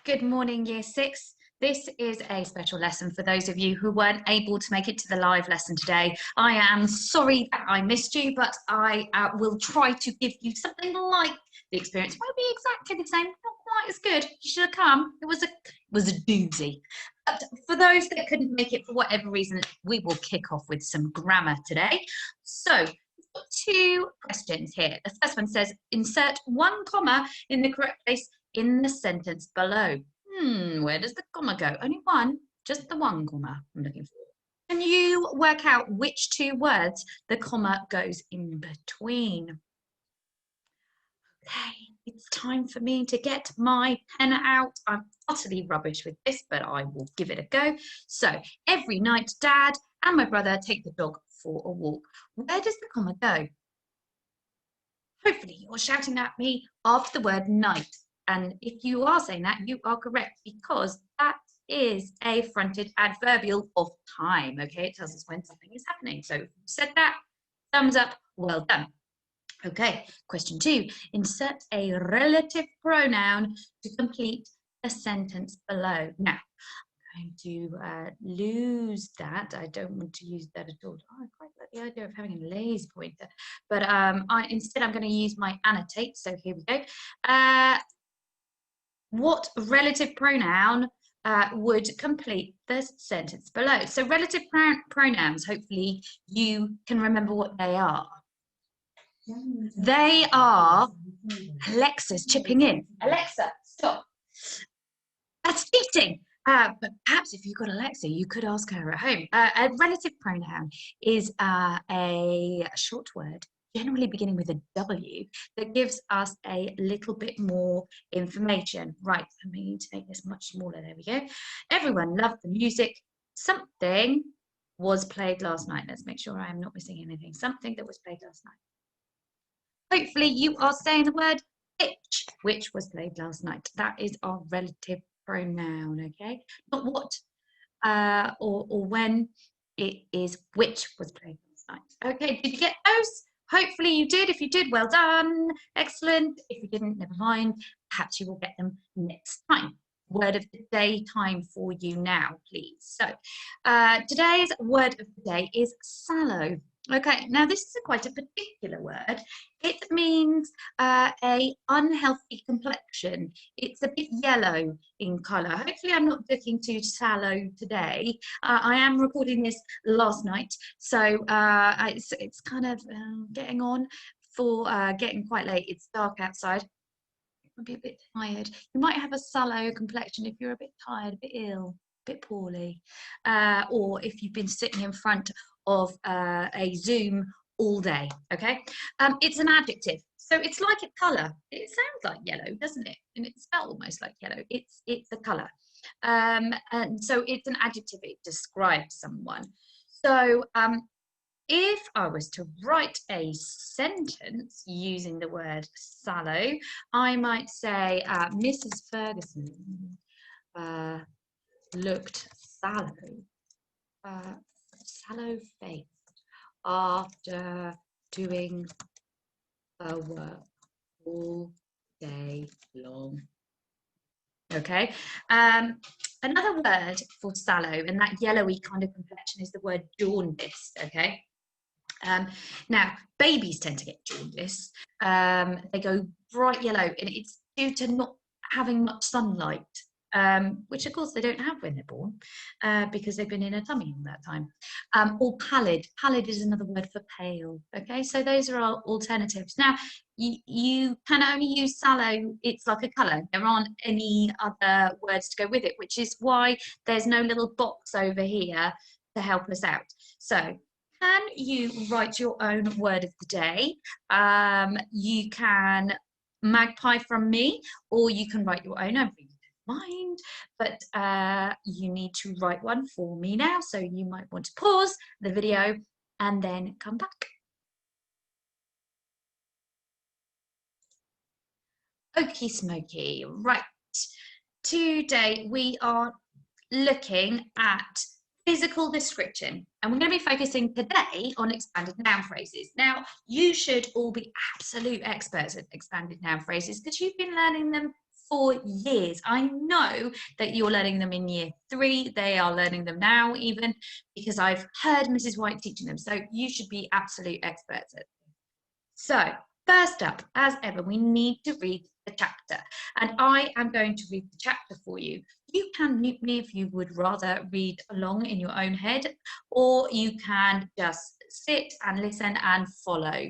Good morning, Year 6. This is a special lesson for those of you who weren't able to make it to the live lesson today. I am sorry that I missed you, but I will try to give you something like the experience. Won't be exactly the same, not quite as good. You should have come. It was a doozy. But for those that couldn't make it for whatever reason, we will kick off with some grammar today. So, we've got two questions here. The first one says, insert one comma in the correct place in the sentence below. Where does the comma go? Only one, just the one comma I'm looking for. Can you work out which two words the comma goes in between? Okay, it's time for me to get my pen out. I'm utterly rubbish with this, but I will give it a go. So, every night, Dad and my brother take the dog for a walk. Where does the comma go? Hopefully, you're shouting at me after the word night. And if you are saying that, you are correct, because that is a fronted adverbial of time, okay? It tells us when something is happening. So if you said that, thumbs up, well done. Okay, question 2. Insert a relative pronoun to complete the sentence below. Now, I'm going to lose that. I don't want to use that at all. Oh, I quite like the idea of having a lazy pointer. But instead, I'm going to use my annotate. So here we go. What relative pronoun would complete the sentence below? So relative pronouns, hopefully you can remember what they are. They are, Alexa's chipping in. Alexa, stop. That's cheating. But perhaps if you've got Alexa, you could ask her at home. A relative pronoun is a short word, generally beginning with a W, that gives us a little bit more information. Right, I need to make this much smaller. There we go. Everyone loved the music. Something was played last night. Let's make sure I am not missing anything. Something that was played last night. Hopefully you are saying the word which was played last night. That is our relative pronoun, okay? Not what or when. It is which was played last night. Okay, did you get those? Hopefully you did. If you did, well done. Excellent. If you didn't, never mind. Perhaps you will get them next time. Word of the day time for you now, please. So today's word of the day is sallow. Okay, now this is quite a particular word. It means a unhealthy complexion. It's a bit yellow in colour. Hopefully I'm not looking too sallow today. I am recording this last night, so it's kind of getting on for getting quite late. It's dark outside. I'll be a bit tired. You might have a sallow complexion if you're a bit tired, a bit ill, a bit poorly, or if you've been sitting in front of a Zoom all day, okay? It's an adjective, so it's like a colour. It sounds like yellow, doesn't it? And it smells almost like yellow. It's a colour, and so it's an adjective. It describes someone. So if I was to write a sentence using the word sallow, I might say Mrs. Ferguson looked sallow, sallow-faced after doing her work all day long. Okay. Another word for sallow and that yellowy kind of complexion is the word jaundiced. Okay. Now, babies tend to get jaundice. They go bright yellow, and it's due to not having much sunlight, which of course they don't have when they're born, because they've been in a tummy all that time. Or pallid. Pallid is another word for pale. Okay, so those are our alternatives. Now, you can only use sallow. It's like a colour. There aren't any other words to go with it, which is why there's no little box over here to help us out. So, can you write your own word of the day? You can magpie from me, or you can write your own. I really don't mind, but you need to write one for me now. So you might want to pause the video and then come back. Okie smoky. Right. Today we are looking at physical description, and we're going to be focusing today on expanded noun phrases. Now, you should all be absolute experts at expanded noun phrases because you've been learning them for years. I know that you're learning them in year 3. They are learning them now even, because I've heard Mrs. White teaching them. So you should be absolute experts at them. So first up, as ever, we need to read the chapter. And I am going to read the chapter for you. You can mute me if you would rather read along in your own head, or you can just sit and listen and follow.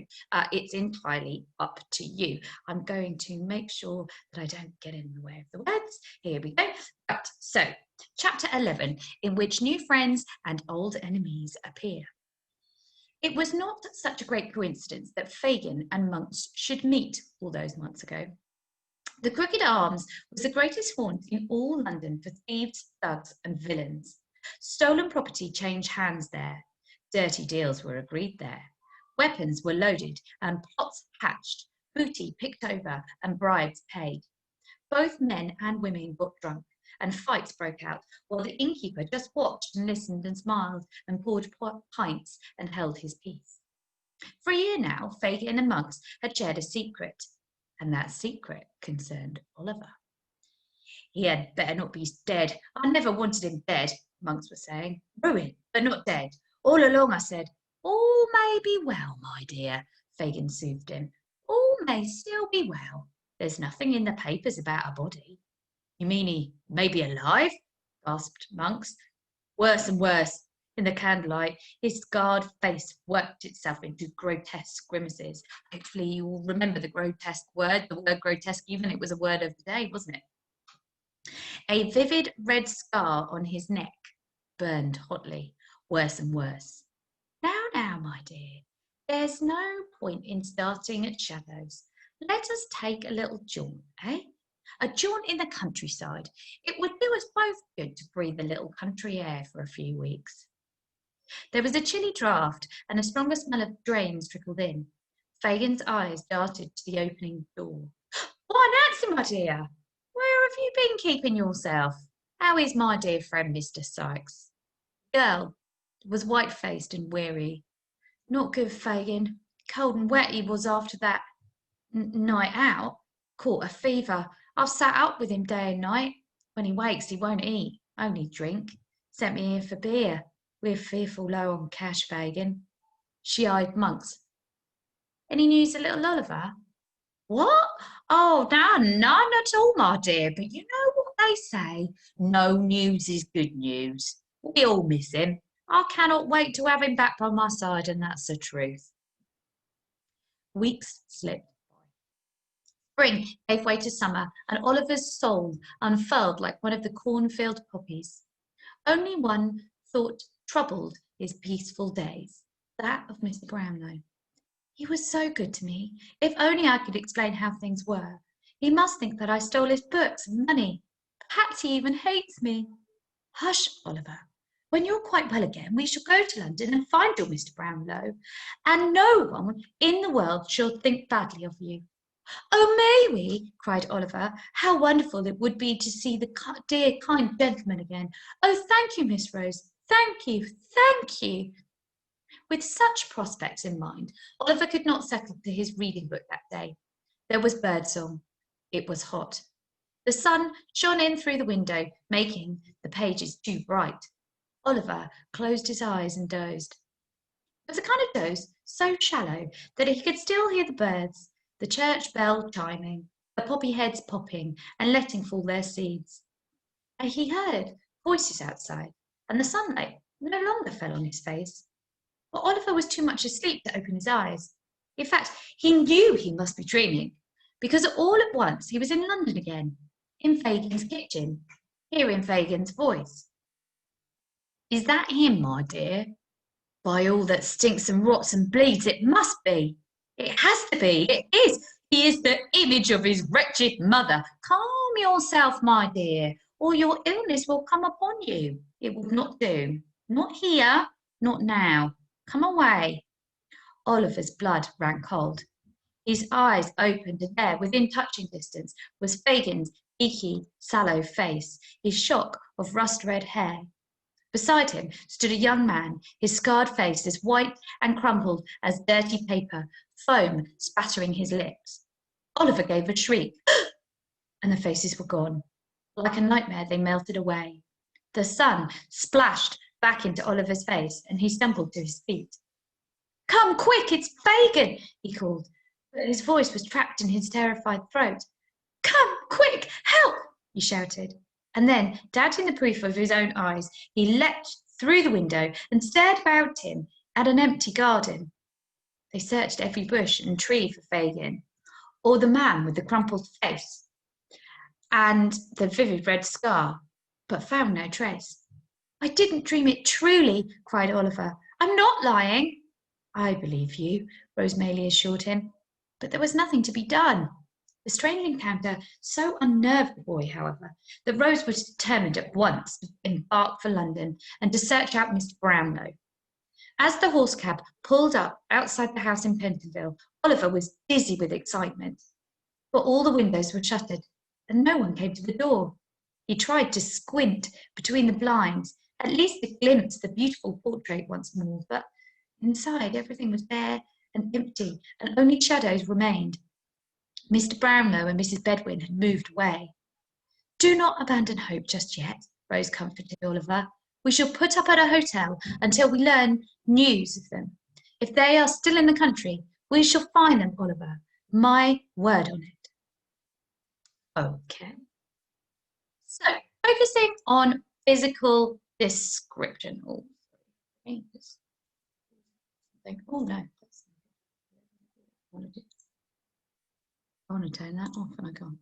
It's entirely up to you. I'm going to make sure that I don't get in the way of the words. Here we go. Right, so chapter 11, in which new friends and old enemies appear. It was not such a great coincidence that Fagin and Monks should meet all those months ago. The Crooked Arms was the greatest haunt in all London for thieves, thugs and villains. Stolen property changed hands there. Dirty deals were agreed there. Weapons were loaded and plots hatched, booty picked over and bribes paid. Both men and women got drunk and fights broke out, while the innkeeper just watched and listened and smiled and poured pints and held his peace. For a year now, Fagin and Monks had shared a secret, and that secret concerned Oliver. He had better not be dead. I never wanted him dead, Monks was saying. Ruined, but not dead. All along I said, all may be well, my dear, Fagin soothed him. All may still be well. There's nothing in the papers about a body. You mean he may be alive? Gasped Monks. Worse and worse. In the candlelight, his scarred face worked itself into grotesque grimaces. Hopefully you will remember the grotesque word, the word grotesque, even it was a word of the day, wasn't it? A vivid red scar on his neck burned hotly, worse and worse. Now, my dear, there's no point in starting at shadows. Let us take a little jaunt, eh? A jaunt in the countryside. It would do us both good to breathe a little country air for a few weeks. There was a chilly draught, and a stronger smell of drains trickled in. Fagin's eyes darted to the opening door. Why, Nancy, my dear, where have you been keeping yourself? How is my dear friend, Mr. Sykes? The girl was white-faced and weary. Not good, Fagin. Cold and wet he was after that night out. Caught a fever. I've sat up with him day and night. When he wakes, he won't eat, only drink. Sent me here for beer. We're fearful low on cash, Fagin. She eyed Monks. Any news of little Oliver? What? Oh, no, none at all, my dear. But you know what they say? No news is good news. We all miss him. I cannot wait to have him back by my side, and that's the truth. Weeks slipped by. Spring gave way to summer, and Oliver's soul unfurled like one of the cornfield poppies. Only one thought troubled his peaceful days, that of Mr. Brownlow. He was so good to me. If only I could explain how things were. He must think that I stole his books and money. Perhaps he even hates me. Hush, Oliver. When you're quite well again, we shall go to London and find your Mr. Brownlow, and no one in the world shall think badly of you. Oh, may we? Cried Oliver. How wonderful it would be to see the dear, kind gentleman again. Oh, thank you, Miss Rose. Thank you, thank you. With such prospects in mind, Oliver could not settle to his reading book that day. There was birdsong. It was hot. The sun shone in through the window, making the pages too bright. Oliver closed his eyes and dozed. It was a kind of doze so shallow that he could still hear the birds, the church bell chiming, the poppy heads popping and letting fall their seeds. And he heard voices outside, and the sunlight no longer fell on his face. But Oliver was too much asleep to open his eyes. In fact, he knew he must be dreaming, because all at once he was in London again, in Fagin's kitchen, hearing Fagin's voice. Is that him, my dear? By all that stinks and rots and bleeds, it must be. It has to be. It is. He is the image of his wretched mother. Calm yourself, my dear, or your illness will come upon you. It will not do. Not here, not now. Come away. Oliver's blood ran cold. His eyes opened, and there, within touching distance, was Fagin's beaky, sallow face, his shock of rust-red hair. Beside him stood a young man, his scarred face as white and crumpled as dirty paper, foam spattering his lips. Oliver gave a shriek. and the faces were gone. Like a nightmare, they melted away. The sun splashed back into Oliver's face, and he stumbled to his feet. "Come quick, it's Fagin!" he called, but his voice was trapped in his terrified throat. "Come quick, help!" he shouted. And then, doubting the proof of his own eyes, he leapt through the window and stared about him at an empty garden. They searched every bush and tree for Fagin, or the man with the crumpled face and the vivid red scar, but found no trace. "I didn't dream it truly," cried Oliver. "I'm not lying." "I believe you," Rose Maylie assured him, but there was nothing to be done. The strange encounter so unnerved the boy, however, that Rose was determined at once to embark for London and to search out Mr. Brownlow. As the horse cab pulled up outside the house in Pentonville, Oliver was dizzy with excitement. But all the windows were shuttered, and no one came to the door. He tried to squint between the blinds, at least to glimpse the beautiful portrait once more, but inside everything was bare and empty, and only shadows remained. Mr. Brownlow and Mrs. Bedwin had moved away. "Do not abandon hope just yet," Rose comforted Oliver. "We shall put up at a hotel until we learn news of them. If they are still in the country, we shall find them, Oliver. My word on it." Okay. So, focusing on physical description. Oh, no. I want to turn that off and I can't.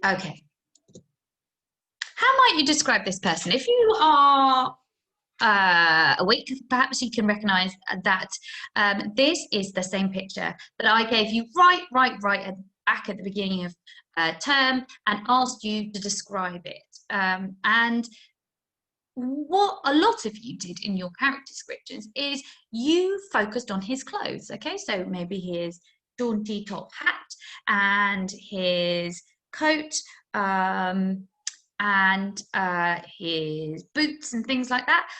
Okay. How might you describe this person? If you are awake, perhaps you can recognize that this is the same picture that I gave you right back at the beginning of term and asked you to describe it. And what a lot of you did in your character descriptions is you focused on his clothes. Okay, so maybe his jaunty top hat and his coat and his boots and things like that.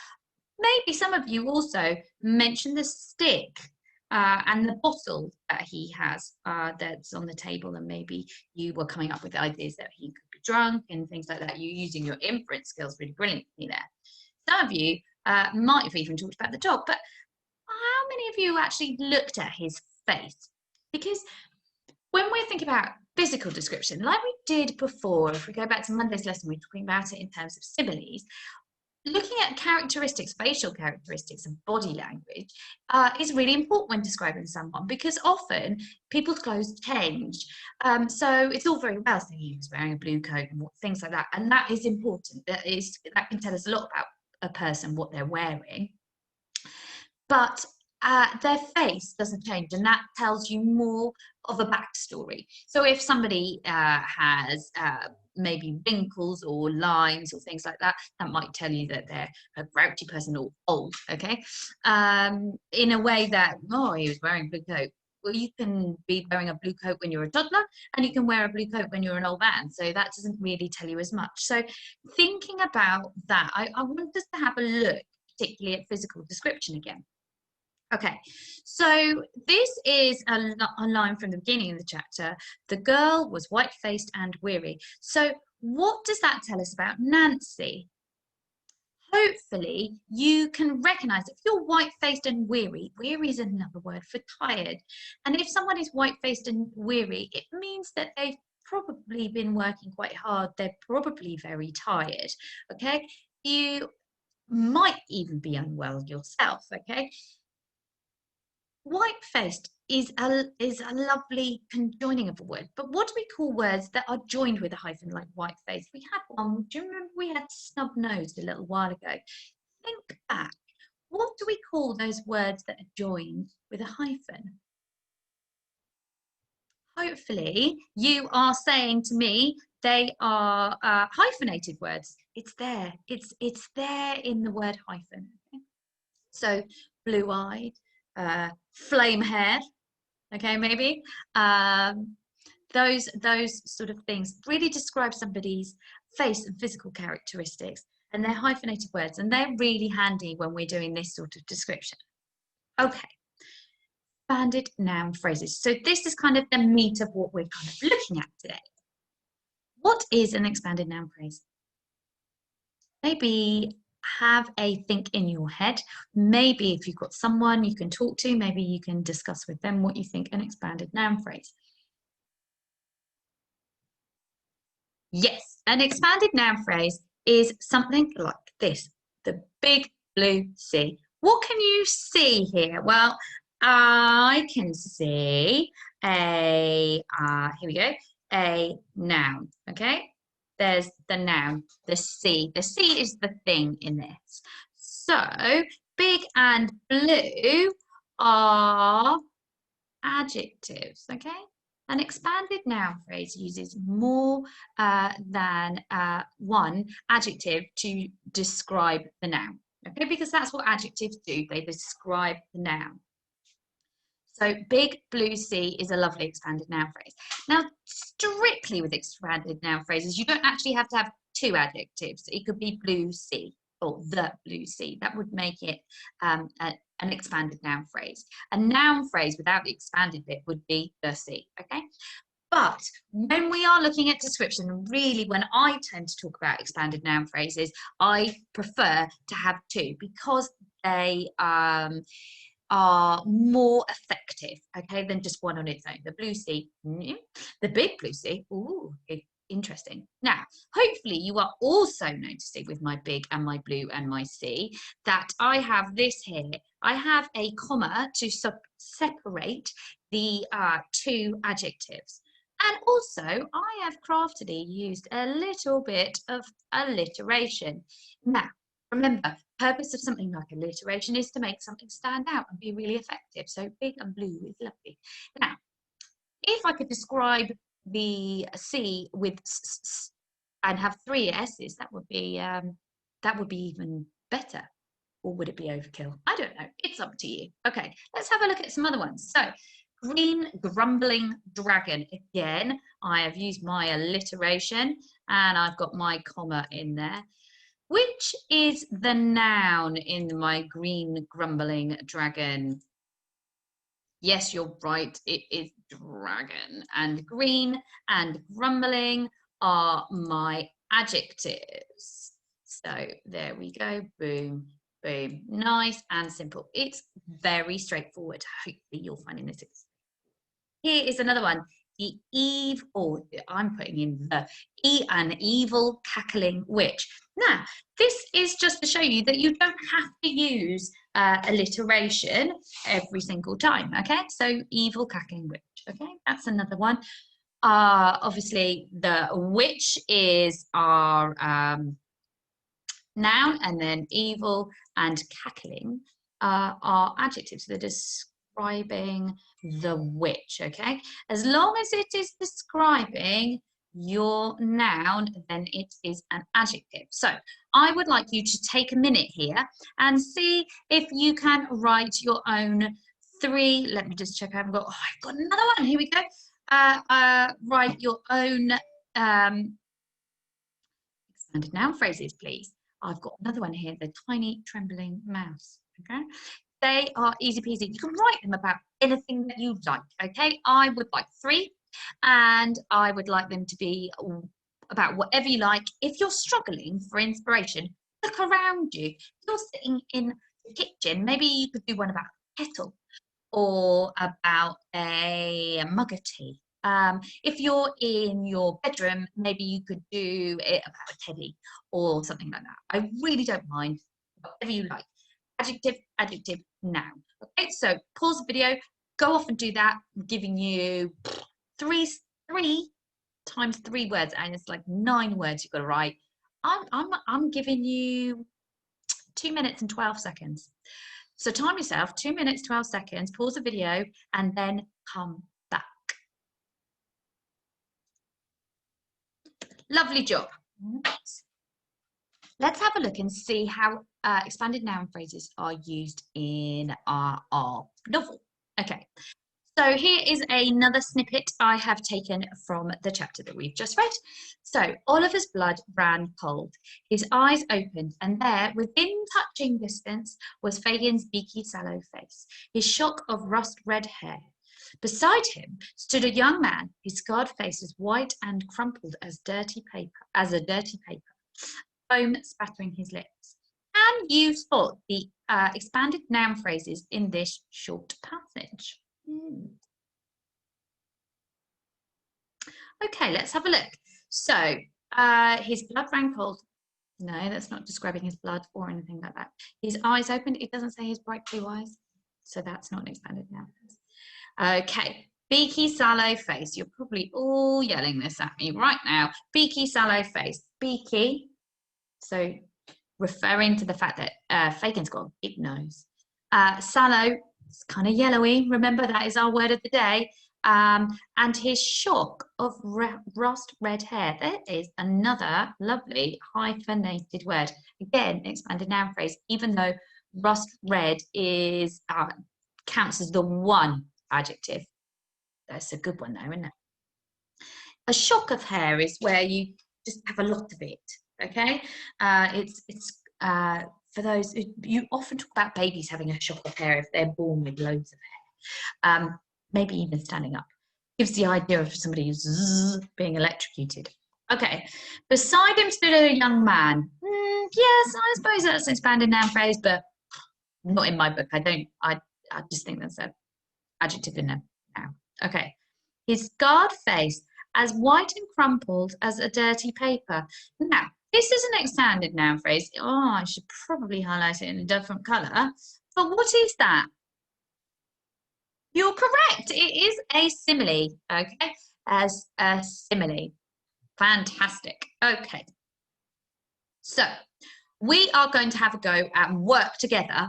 Maybe some of you also mentioned the stick and the bottle that he has that's on the table, and maybe you were coming up with ideas that he could be drunk and things like that. You're using your inference skills really brilliantly there. Some of you might have even talked about the dog, but how many of you actually looked at his face? Because when we're thinking about physical description, like we did before, if we go back to Monday's lesson, we're talking about it in terms of similes. Looking at characteristics, facial characteristics and body language is really important when describing someone, because often people's clothes change. So it's all very well saying he was wearing a blue coat and things like that, and that is important. That can tell us a lot about a person, what they're wearing. But their face doesn't change, and that tells you more of a backstory. So if somebody has maybe wrinkles or lines or things like that, that might tell you that they're a grouchy person or old, okay? In a way that, oh, he was wearing a blue coat. Well, you can be wearing a blue coat when you're a toddler, and you can wear a blue coat when you're an old man. So that doesn't really tell you as much. So thinking about that, I want us to have a look, particularly at physical description again. Okay, so this is a line from the beginning of the chapter. The girl was white-faced and weary. So what does that tell us about Nancy? Hopefully you can recognize if you're white-faced and weary, weary is another word for tired. And if someone is white-faced and weary, it means that they've probably been working quite hard. They're probably very tired, okay? You might even be unwell yourself, okay? White-faced is a lovely conjoining of a word, but what do we call words that are joined with a hyphen, like white-faced? We had one, do you remember we had snub-nosed a little while ago? Think back. What do we call those words that are joined with a hyphen? Hopefully you are saying to me they are hyphenated words. It's there. It's there in the word hyphen. Okay? So blue-eyed, flame hair, okay, maybe those sort of things really describe somebody's face and physical characteristics, and they're hyphenated words, and they're really handy when we're doing this sort of description. Okay, expanded noun phrases. So this is kind of the meat of what we're kind of looking at today. What is an expanded noun phrase? Maybe have a think in your head. Maybe if you've got someone you can talk to, maybe you can discuss with them what you think an expanded noun phrase. Yes, an expanded noun phrase is something like this, the big blue sea. What can you see here? Well, I can see here we go, a noun, okay? There's the noun, the sea. The sea is the thing in this. So, big and blue are adjectives, okay? An expanded noun phrase uses more than one adjective to describe the noun, okay? Because that's what adjectives do, they describe the noun. So big blue sea is a lovely expanded noun phrase. Now, strictly with expanded noun phrases, you don't actually have to have two adjectives. It could be blue sea or the blue sea. That would make it an expanded noun phrase. A noun phrase without the expanded bit would be the sea, okay? But when we are looking at description, really when I tend to talk about expanded noun phrases, I prefer to have two because they are more effective, okay, than just one on its own. The blue sea, the big blue sea, ooh, interesting. Now, hopefully you are also noticing with my big and my blue and my sea that I have this here. I have a comma to separate the two adjectives. And also, I have craftily used a little bit of alliteration. Now, remember, purpose of something like alliteration is to make something stand out and be really effective. So big and blue is lovely. Now, if I could describe the sea with and have three s's, that would be even better. Or would it be overkill? I don't know. It's up to you. Okay, let's have a look at some other ones. So, green grumbling dragon. Again, I have used my alliteration and I've got my comma in there. Which is the noun in my green grumbling dragon? Yes, you're right. It is dragon. And green and grumbling are my adjectives. So there we go. Boom, boom. Nice and simple. It's very straightforward. Hopefully you're finding this. Here is another one. The evil, I'm putting in an evil cackling witch. Now, this is just to show you that you don't have to use alliteration every single time, okay? So, evil cackling witch, okay? That's another one. Obviously, the witch is our noun, and then evil and cackling are adjectives. They're describing the witch, okay? As long as it is describing your noun, then it is an adjective. So I would like you to take a minute here and see if you can write your own three. Let me just check. I've got another one. Here we go. Write your own expanded noun phrases, please. I've got another one here, the tiny trembling mouse, okay? They are easy peasy. You can write them about anything that you like, okay? I would like three, and I would like them to be about whatever you like. If you're struggling for inspiration, look around you. If you're sitting in the kitchen, maybe you could do one about a kettle or about a mug of tea. If you're in your bedroom, maybe you could do it about a teddy or something like that. I really don't mind, whatever you like. Adjective, adjective, noun. Okay, so pause the video, go off and do that. I'm giving you three times 3 words, and it's like 9 words you've got to write. I'm giving you 2 minutes and 12 seconds. So time yourself, 2 minutes, 12 seconds, pause the video, and then come back. Lovely job. Let's have a look and see how expanded noun phrases are used in our novel. Okay, So here is another snippet I have taken from the chapter that we've just read. So Oliver's blood ran cold. His eyes opened, and there, within touching distance, was Fagin's beaky, sallow face, his shock of rust-red hair. Beside him stood a young man, his scarred face was white and crumpled as a dirty paper, foam spattering his lips. Can you spot the expanded noun phrases in this short passage? Okay, let's have a look. So, his blood ran cold. No, that's not describing his blood or anything like that. His eyes opened. It doesn't say his bright blue eyes. So that's not an expanded noun. Okay, beaky, sallow face. You're probably all yelling this at me right now. Beaky, sallow face. Beaky. So referring to the fact that Fagin's got a big nose. Sallow, it's kind of yellowy. Remember, that is our word of the day. And his shock of rust red hair. There is another lovely hyphenated word. Again, expanded noun phrase, even though rust red is counts as the one adjective. That's a good one though, isn't it? A shock of hair is where you just have a lot of it. Okay, it's for those you often talk about babies having a shock of hair if they're born with loads of hair. Maybe even standing up. Gives the idea of somebody who's being electrocuted. Okay, beside him stood a young man. Yes, I suppose that's an expanded noun phrase, but not in my book. I just think that's an adjective in a noun. Okay, his scarred face as white and crumpled as a dirty paper. Now, this is an expanded noun phrase. Oh, I should probably highlight it in a different colour. But what is that? You're correct. It is a simile, okay? As a simile. Fantastic. Okay. So we are going to have a go at work together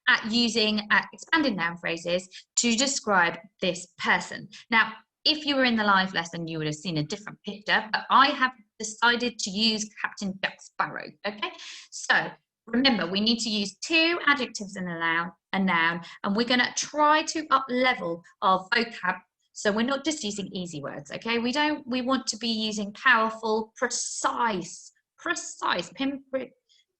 at using expanded noun phrases to describe this person. Now, if you were in the live lesson, you would have seen a different picture, but I have decided to use Captain Jack Sparrow, okay? So remember, we need to use two adjectives in a noun, and we're going to try to up level our vocab. So we're not just using easy words, okay? We want to be using powerful, precise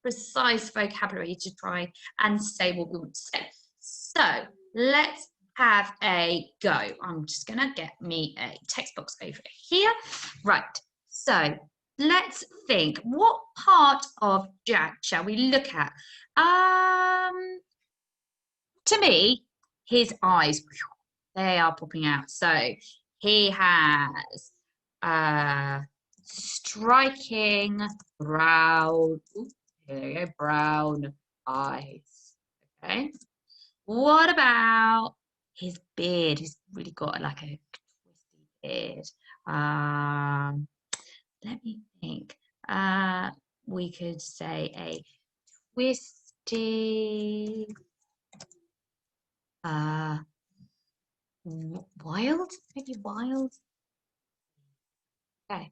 vocabulary to try and say what we want to say. So let's have a go. I'm just going to get me a text box over here. Right. So let's think. What part of Jack shall we look at? To me, his eyes, they are popping out. So he has striking brown, here we go, brown eyes. Okay. What about his beard? He's really got like a twisty beard. Let me think. We could say a twisty, wild, maybe wild. Okay.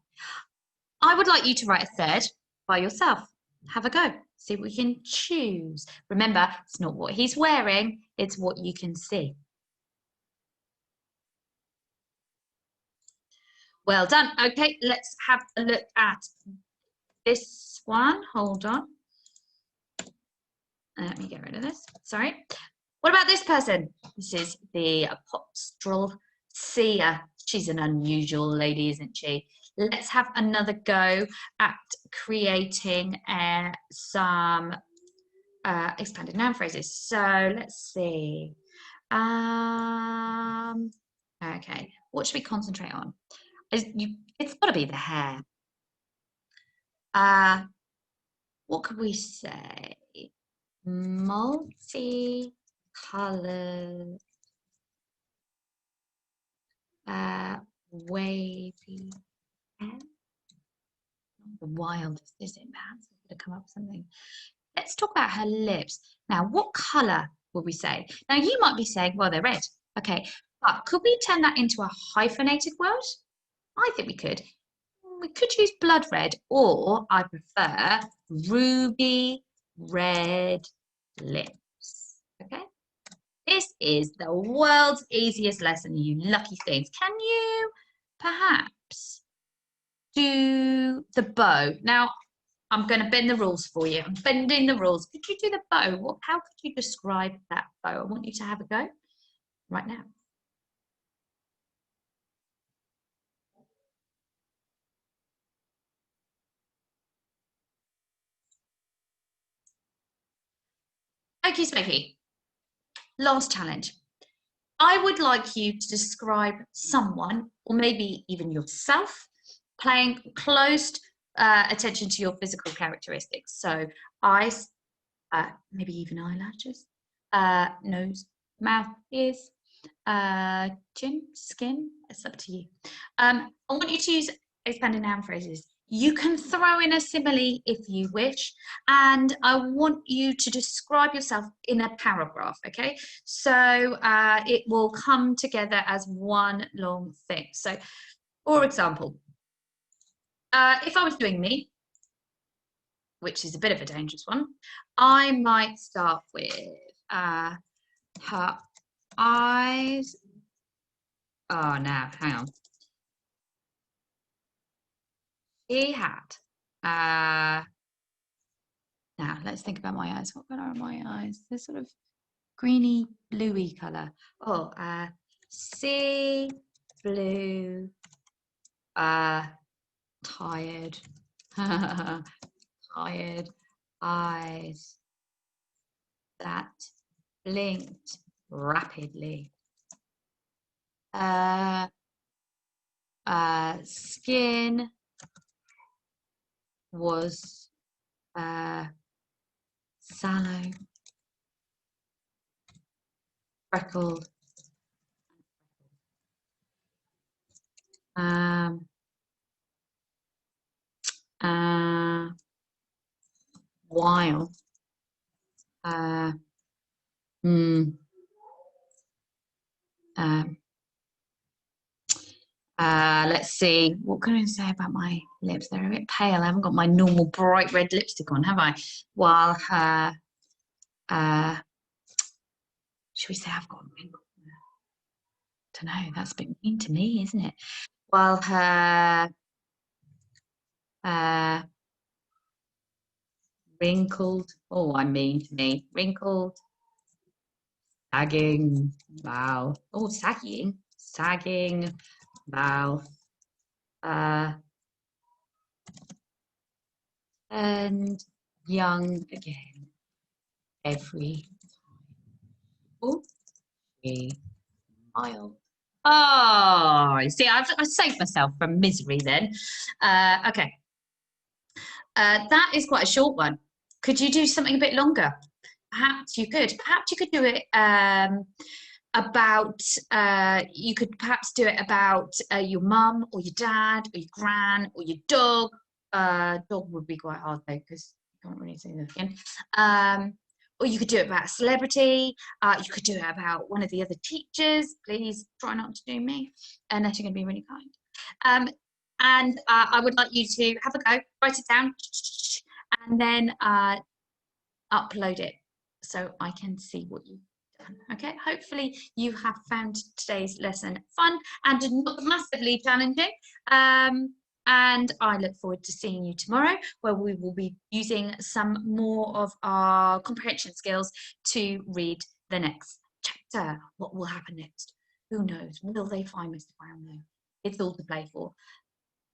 I would like you to write a third by yourself. Have a go. See what we can choose. Remember, it's not what he's wearing, it's what you can see. Well done. Okay, let's have a look at this one. Hold on. Let me get rid of this. Sorry. What about this person? This is the apostrophe seer. She's an unusual lady, isn't she? Let's have another go at creating some expanded noun phrases. So let's see. Okay, what should we concentrate on? It's got to be the hair. What could we say? Multicolored wavy hair. The wildest, is it? Perhaps we could have come up with something. Let's talk about her lips. Now, what colour would we say? Now, you might be saying, well, they're red. Okay, but could we turn that into a hyphenated word? I think we could. We could use blood red, or I prefer ruby red lips. Okay, This is the world's easiest lesson, you lucky things. Can you perhaps do the bow? Now, I'm going to bend the rules for you. I'm bending the rules. Could you do the bow? How could you describe that bow? I want you to have a go right now. Okie smoky. Last challenge. I would like you to describe someone, or maybe even yourself, paying close attention to your physical characteristics. So eyes, maybe even eyelashes, nose, mouth, ears, chin, skin. It's up to you. I want you to use expanded noun phrases. You can throw in a simile if you wish, and I want you to describe yourself in a paragraph, okay? So it will come together as one long thing. So, for example, if I was doing me, which is a bit of a dangerous one, I might start with her eyes. Oh, now, hang on. He had. Now, let's think about my eyes. What colour are my eyes? They're sort of greeny, bluey colour. Oh, sea blue, tired, tired eyes that blinked rapidly. Skin was sallow, freckled, while let's see, what can I say about my lips? They're a bit pale. I haven't got my normal bright red lipstick on, have I? While her, should we say I've got a wrinkle? I don't know, that's a bit mean to me, isn't it? While her wrinkled, oh, I'm mean to me, wrinkled, sagging mouth, oh, sagging mouth, and young again every time. Oh, smile. Oh, you see, I saved myself from misery then. Okay. That is quite a short one. Could you do something a bit longer? Perhaps you could. Perhaps you could do it about, you could perhaps do it about your mum or your dad or your gran or your dog. Dog would be quite hard though because you can't really say that again. Or you could do it about a celebrity. You could do it about one of the other teachers. Please try not to do me unless you're going to be really kind. And I would like you to have a go, write it down, and then upload it so I can see what you've done. Okay, hopefully you have found today's lesson fun and not massively challenging. And I look forward to seeing you tomorrow, where we will be using some more of our comprehension skills to read the next chapter. What will happen next? Who knows? Will they find Mr. Brownlow? It's all to play for.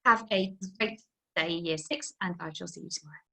Have a great day, Year 6, and I shall see you tomorrow.